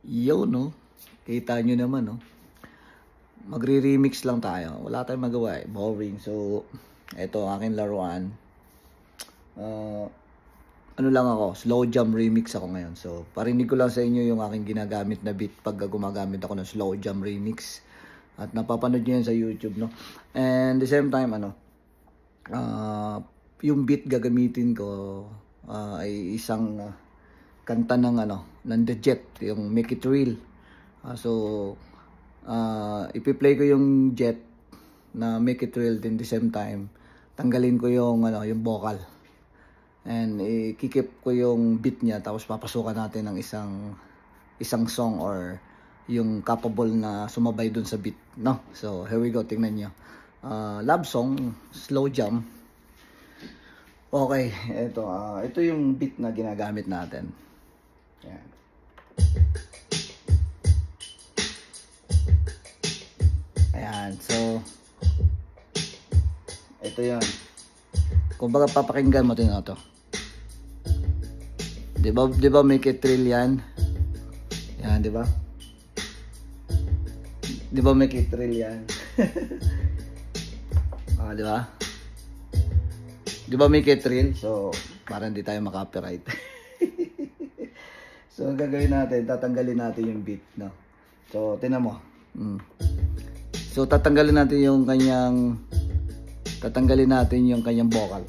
Yo, no? Kita nyo naman, no? Magre-remix lang tayo. Wala tayong magawa, eh. Boring. So, eto, aking laruan. Ano lang ako, slow jam remix ako ngayon. So, parinig ko lang sa inyo yung aking ginagamit na beat pag gumagamit ako ng slow jam remix. At napapanood nyo yan sa YouTube, no? And the same time, yung beat gagamitin ko ay isang kanta ng ng The Jet, yung Make It Real. Ipi-play ko yung Jet na Make It Real, din the same time tanggalin ko yung yung vocal. And ikikip ko yung beat niya, tapos papasukan natin ng isang song or yung capable na sumabay dun sa beat, no? So, here we go, tingnan nyo. Love song, slow jam. Okay, ito yung beat na ginagamit natin. Ayan. Ayan, so ito yun. Kung baga papakinggan mo ito. Di ba Make It Real yan? Yan, di ba? Di ba Make It Real yan? Di ba? Di ba Make It Real? So, parang hindi tayo makapiright. So, ang gagawin natin, tatanggalin natin yung beat, no? So, tingnan mo. So, tatanggalin natin yung kanyang vocal.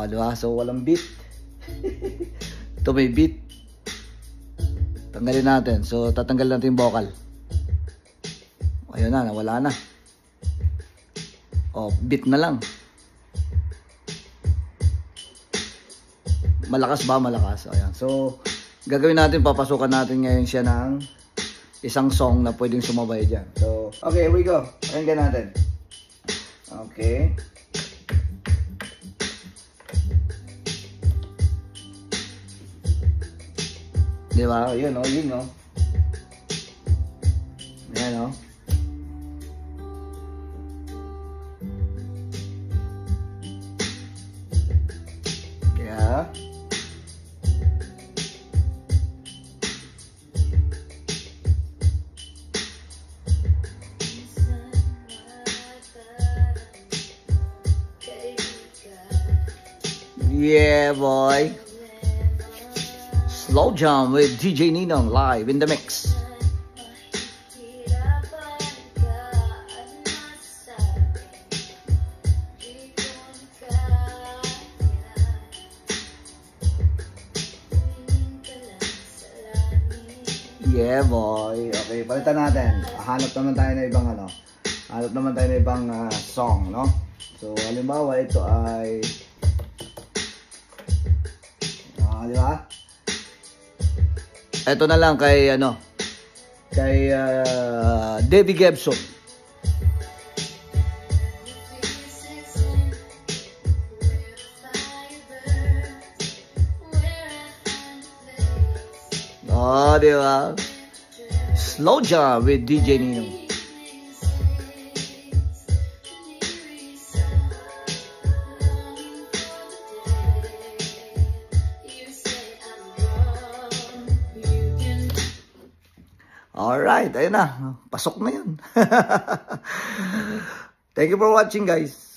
Di ba? So, walang beat. Ito may beat. Tanggalin natin. So, tatanggalin natin yung vocal. Ayun na, nawala na. Beat na lang. Malakas ba? Malakas. Ayan. So, gagawin natin, papasukan natin ngayon siya ng isang song na pwedeng sumabay dyan. So, okay, here we go. Pakinggan natin. Okay. Di ba? Yun, yun, Ayan, Kaya, yeah, boy. Slow jam with DJ Ninong live in the mix. Yeah, boy. Okay, palitan natin. Hanap naman tayo ng ibang song, no? So, halimbawa, ito ay di ba? Ito na lang kay Debbie Gebson. Di ba? Slow jam with DJ Ninong. Alright, ayun na. Pasok na yun. Thank you for watching, guys.